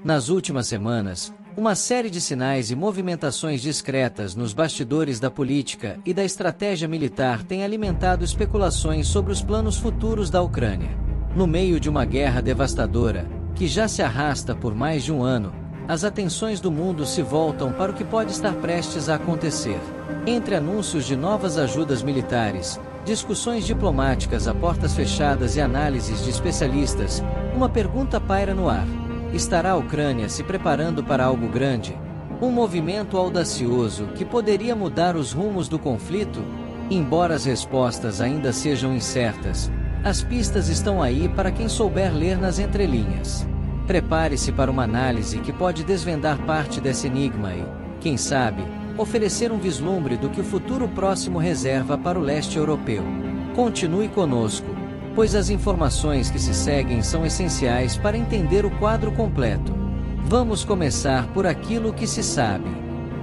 Nas últimas semanas, uma série de sinais e movimentações discretas nos bastidores da política e da estratégia militar tem alimentado especulações sobre os planos futuros da Ucrânia. No meio de uma guerra devastadora, que já se arrasta por mais de um ano, as atenções do mundo se voltam para o que pode estar prestes a acontecer. Entre anúncios de novas ajudas militares, discussões diplomáticas a portas fechadas e análises de especialistas, uma pergunta paira no ar: estará a Ucrânia se preparando para algo grande? Um movimento audacioso que poderia mudar os rumos do conflito? Embora as respostas ainda sejam incertas, as pistas estão aí para quem souber ler nas entrelinhas. Prepare-se para uma análise que pode desvendar parte desse enigma e, quem sabe, oferecer um vislumbre do que o futuro próximo reserva para o leste europeu. Continue conosco, pois as informações que se seguem são essenciais para entender o quadro completo. Vamos começar por aquilo que se sabe.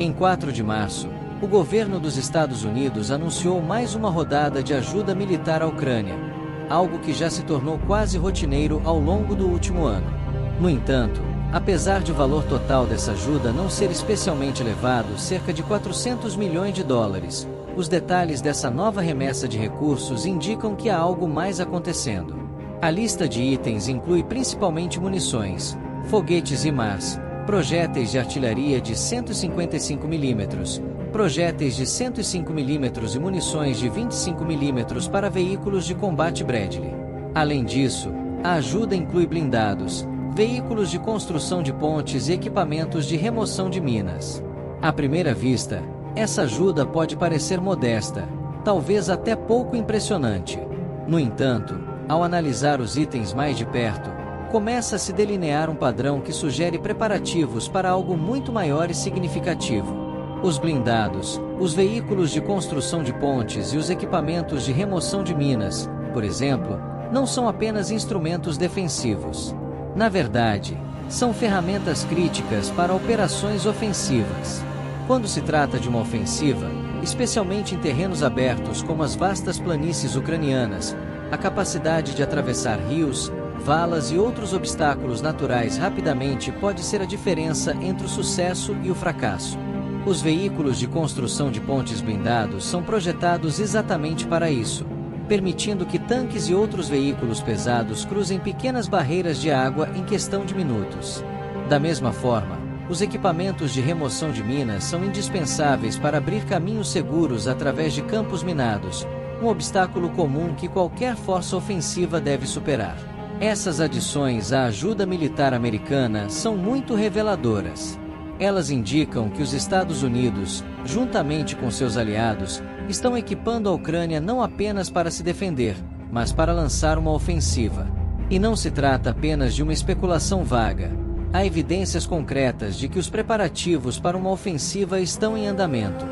Em 4 de março, o governo dos Estados Unidos anunciou mais uma rodada de ajuda militar à Ucrânia, algo que já se tornou quase rotineiro ao longo do último ano. No entanto, apesar de o valor total dessa ajuda não ser especialmente elevado, cerca de 400 milhões de dólares, os detalhes dessa nova remessa de recursos indicam que há algo mais acontecendo. A lista de itens inclui principalmente munições, foguetes HIMARS, projéteis de artilharia de 155 mm, projéteis de 105 mm e munições de 25 mm para veículos de combate Bradley. Além disso, a ajuda inclui blindados, veículos de construção de pontes e equipamentos de remoção de minas. À primeira vista, essa ajuda pode parecer modesta, talvez até pouco impressionante. No entanto, ao analisar os itens mais de perto, começa a se delinear um padrão que sugere preparativos para algo muito maior e significativo. Os blindados, os veículos de construção de pontes e os equipamentos de remoção de minas, por exemplo, não são apenas instrumentos defensivos. Na verdade, são ferramentas críticas para operações ofensivas. Quando se trata de uma ofensiva, especialmente em terrenos abertos como as vastas planícies ucranianas, a capacidade de atravessar rios, valas e outros obstáculos naturais rapidamente pode ser a diferença entre o sucesso e o fracasso. Os veículos de construção de pontes blindados são projetados exatamente para isso, permitindo que tanques e outros veículos pesados cruzem pequenas barreiras de água em questão de minutos. Da mesma forma, os equipamentos de remoção de minas são indispensáveis para abrir caminhos seguros através de campos minados, um obstáculo comum que qualquer força ofensiva deve superar. Essas adições à ajuda militar americana são muito reveladoras. Elas indicam que os Estados Unidos, juntamente com seus aliados, estão equipando a Ucrânia não apenas para se defender, mas para lançar uma ofensiva. E não se trata apenas de uma especulação vaga. Há evidências concretas de que os preparativos para uma ofensiva estão em andamento.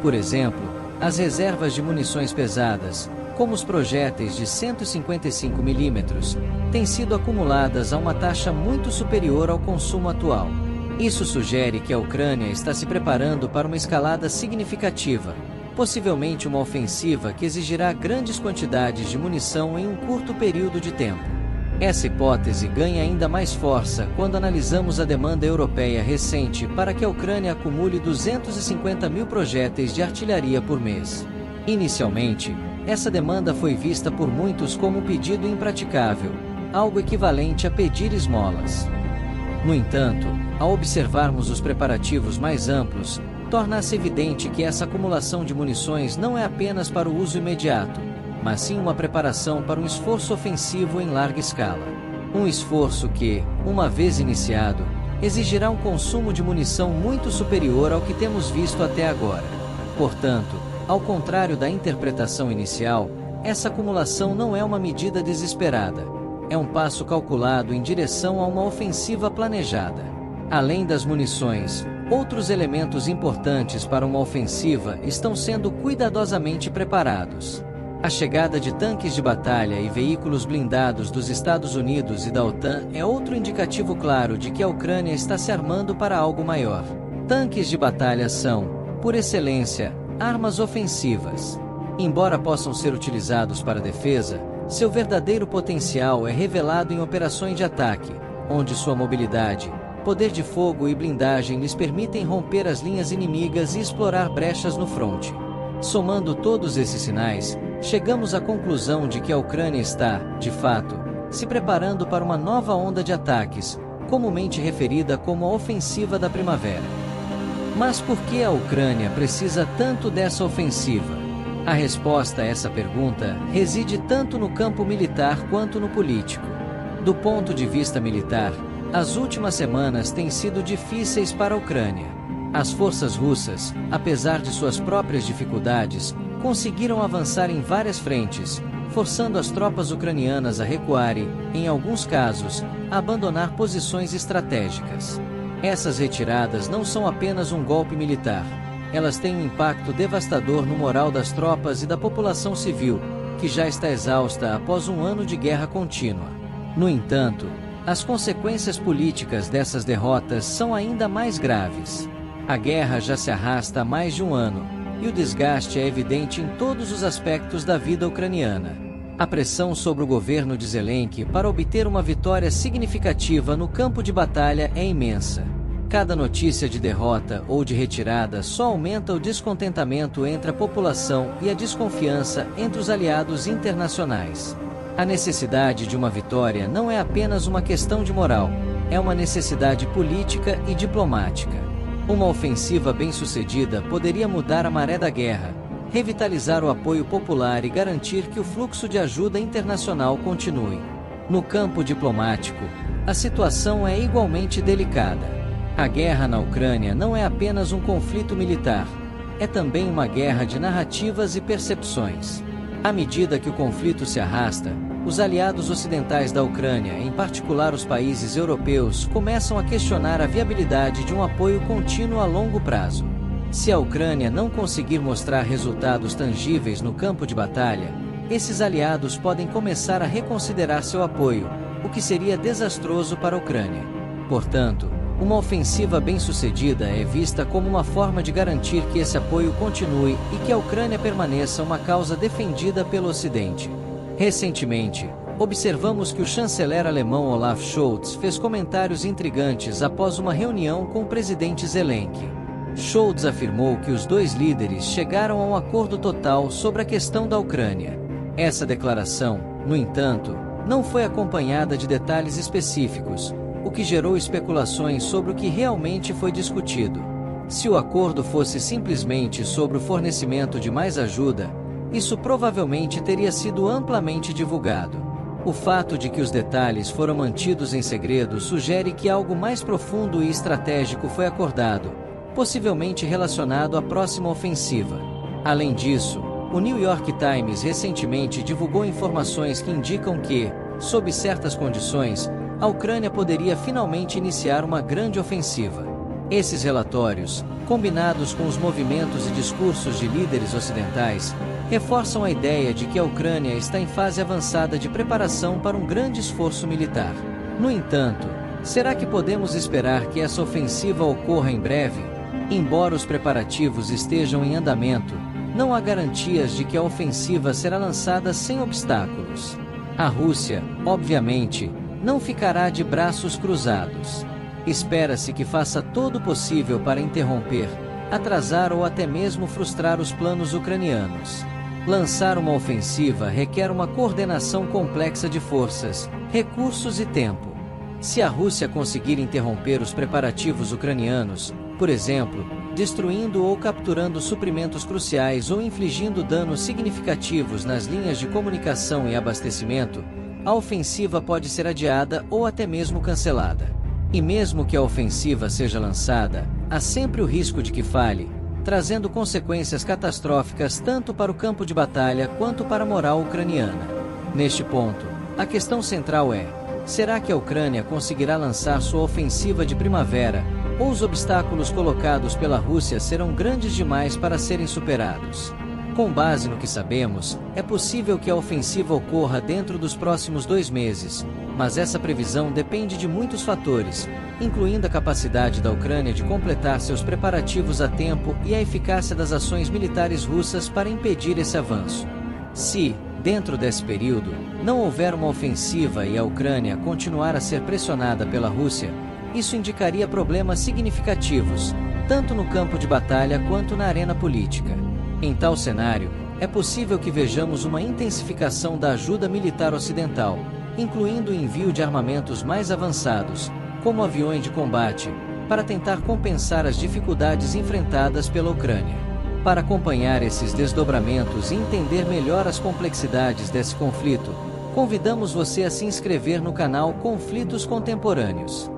Por exemplo, as reservas de munições pesadas, como os projéteis de 155 mm, têm sido acumuladas a uma taxa muito superior ao consumo atual. Isso sugere que a Ucrânia está se preparando para uma escalada significativa, possivelmente uma ofensiva que exigirá grandes quantidades de munição em um curto período de tempo. Essa hipótese ganha ainda mais força quando analisamos a demanda europeia recente para que a Ucrânia acumule 250 mil projéteis de artilharia por mês. Inicialmente, essa demanda foi vista por muitos como um pedido impraticável, algo equivalente a pedir esmolas. No entanto, ao observarmos os preparativos mais amplos, torna-se evidente que essa acumulação de munições não é apenas para o uso imediato, mas sim uma preparação para um esforço ofensivo em larga escala. Um esforço que, uma vez iniciado, exigirá um consumo de munição muito superior ao que temos visto até agora. Portanto, ao contrário da interpretação inicial, essa acumulação não é uma medida desesperada. É um passo calculado em direção a uma ofensiva planejada. Além das munições, outros elementos importantes para uma ofensiva estão sendo cuidadosamente preparados. A chegada de tanques de batalha e veículos blindados dos Estados Unidos e da OTAN é outro indicativo claro de que a Ucrânia está se armando para algo maior. Tanques de batalha são, por excelência, armas ofensivas. Embora possam ser utilizados para defesa, seu verdadeiro potencial é revelado em operações de ataque, onde sua mobilidade, Poder de fogo e blindagem lhes permitem romper as linhas inimigas e explorar brechas no fronte. Somando todos esses sinais, chegamos à conclusão de que a Ucrânia está, de fato, se preparando para uma nova onda de ataques, comumente referida como a ofensiva da primavera. Mas por que a Ucrânia precisa tanto dessa ofensiva? A resposta a essa pergunta reside tanto no campo militar quanto no político. Do ponto de vista militar, as últimas semanas têm sido difíceis para a Ucrânia. As forças russas, apesar de suas próprias dificuldades, conseguiram avançar em várias frentes, forçando as tropas ucranianas a recuarem, em alguns casos, a abandonar posições estratégicas. Essas retiradas não são apenas um golpe militar. Elas têm um impacto devastador no moral das tropas e da população civil, que já está exausta após um ano de guerra contínua. No entanto, as consequências políticas dessas derrotas são ainda mais graves. A guerra já se arrasta há mais de um ano, e o desgaste é evidente em todos os aspectos da vida ucraniana. A pressão sobre o governo de Zelensky para obter uma vitória significativa no campo de batalha é imensa. Cada notícia de derrota ou de retirada só aumenta o descontentamento entre a população e a desconfiança entre os aliados internacionais. A necessidade de uma vitória não é apenas uma questão de moral, é uma necessidade política e diplomática. Uma ofensiva bem-sucedida poderia mudar a maré da guerra, revitalizar o apoio popular e garantir que o fluxo de ajuda internacional continue. No campo diplomático, a situação é igualmente delicada. A guerra na Ucrânia não é apenas um conflito militar, é também uma guerra de narrativas e percepções. À medida que o conflito se arrasta, os aliados ocidentais da Ucrânia, em particular os países europeus, começam a questionar a viabilidade de um apoio contínuo a longo prazo. Se a Ucrânia não conseguir mostrar resultados tangíveis no campo de batalha, esses aliados podem começar a reconsiderar seu apoio, o que seria desastroso para a Ucrânia. Portanto, uma ofensiva bem-sucedida é vista como uma forma de garantir que esse apoio continue e que a Ucrânia permaneça uma causa defendida pelo Ocidente. Recentemente, observamos que o chanceler alemão Olaf Scholz fez comentários intrigantes após uma reunião com o presidente Zelensky. Scholz afirmou que os dois líderes chegaram a um acordo total sobre a questão da Ucrânia. Essa declaração, no entanto, não foi acompanhada de detalhes específicos, o que gerou especulações sobre o que realmente foi discutido. Se o acordo fosse simplesmente sobre o fornecimento de mais ajuda, isso provavelmente teria sido amplamente divulgado. O fato de que os detalhes foram mantidos em segredo sugere que algo mais profundo e estratégico foi acordado, possivelmente relacionado à próxima ofensiva. Além disso, o New York Times recentemente divulgou informações que indicam que, sob certas condições, a Ucrânia poderia finalmente iniciar uma grande ofensiva. Esses relatórios, combinados com os movimentos e discursos de líderes ocidentais, reforçam a ideia de que a Ucrânia está em fase avançada de preparação para um grande esforço militar. No entanto, será que podemos esperar que essa ofensiva ocorra em breve? Embora os preparativos estejam em andamento, não há garantias de que a ofensiva será lançada sem obstáculos. A Rússia, obviamente, não ficará de braços cruzados. Espera-se que faça todo o possível para interromper, atrasar ou até mesmo frustrar os planos ucranianos. Lançar uma ofensiva requer uma coordenação complexa de forças, recursos e tempo. Se a Rússia conseguir interromper os preparativos ucranianos, por exemplo, destruindo ou capturando suprimentos cruciais ou infligindo danos significativos nas linhas de comunicação e abastecimento, a ofensiva pode ser adiada ou até mesmo cancelada. E mesmo que a ofensiva seja lançada, há sempre o risco de que falhe, trazendo consequências catastróficas tanto para o campo de batalha quanto para a moral ucraniana. Neste ponto, a questão central é: será que a Ucrânia conseguirá lançar sua ofensiva de primavera, ou os obstáculos colocados pela Rússia serão grandes demais para serem superados? Com base no que sabemos, é possível que a ofensiva ocorra dentro dos próximos 2 meses, mas essa previsão depende de muitos fatores, incluindo a capacidade da Ucrânia de completar seus preparativos a tempo e a eficácia das ações militares russas para impedir esse avanço. Se, dentro desse período, não houver uma ofensiva e a Ucrânia continuar a ser pressionada pela Rússia, isso indicaria problemas significativos, tanto no campo de batalha quanto na arena política. Em tal cenário, é possível que vejamos uma intensificação da ajuda militar ocidental, incluindo o envio de armamentos mais avançados, como aviões de combate, para tentar compensar as dificuldades enfrentadas pela Ucrânia. Para acompanhar esses desdobramentos e entender melhor as complexidades desse conflito, convidamos você a se inscrever no canal Conflitos Contemporâneos.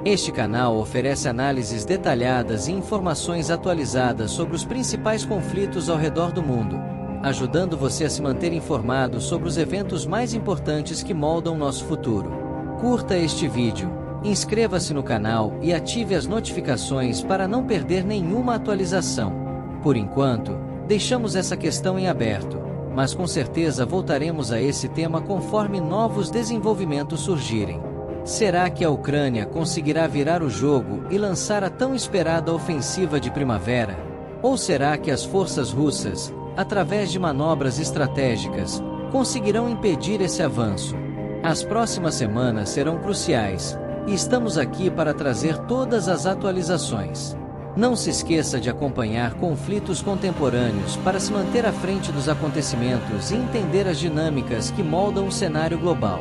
Este canal oferece análises detalhadas e informações atualizadas sobre os principais conflitos ao redor do mundo, ajudando você a se manter informado sobre os eventos mais importantes que moldam nosso futuro. Curta este vídeo, inscreva-se no canal e ative as notificações para não perder nenhuma atualização. Por enquanto, deixamos essa questão em aberto, mas com certeza voltaremos a esse tema conforme novos desenvolvimentos surgirem. Será que a Ucrânia conseguirá virar o jogo e lançar a tão esperada ofensiva de primavera? Ou será que as forças russas, através de manobras estratégicas, conseguirão impedir esse avanço? As próximas semanas serão cruciais, e estamos aqui para trazer todas as atualizações. Não se esqueça de acompanhar conflitos contemporâneos para se manter à frente dos acontecimentos e entender as dinâmicas que moldam o cenário global.